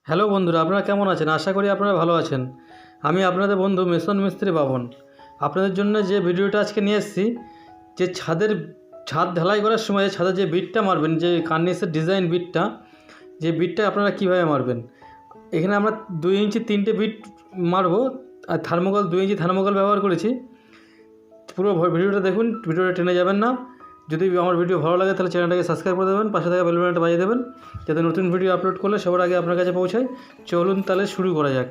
Hello বন্ধুরা, আপনারা কেমন আছেন? আশা করি আপনারা ভালো আছেন। আমি আপনাদের বন্ধু মেসন মিস্ত্রি বাবন। আপনাদের জন্য যে ভিডিওটা আজকে নিয়ে এসেছি, যে ছাদ ঢালাই করার সময় ছাদের যে বিটটা মারবেন, যে কার্নিশের ডিজাইন বিটটা, যে বিটটা আপনারা কীভাবে মারবেন। এখানে আমরা 2 ইঞ্চি 3টে বিট মারবো, আর থার্মোকল 2 ইঞ্চি থার্মোকল ব্যবহার করেছি। পুরো ভিডিওটা দেখুন, ভিডিওটা টেনে যাবেন না। যদি আমার ভিডিও ভালো লাগে তাহলে চ্যানেলটাকে সাবস্ক্রাইব করে দেবেন, পাশে থাকা বেল বাটনটা বাজিয়ে দেবেন, যাতে নতুন ভিডিও আপলোড করলে সবার আগে আপনার কাছে পৌঁছায়। চলুন তাহলে শুরু করা যাক।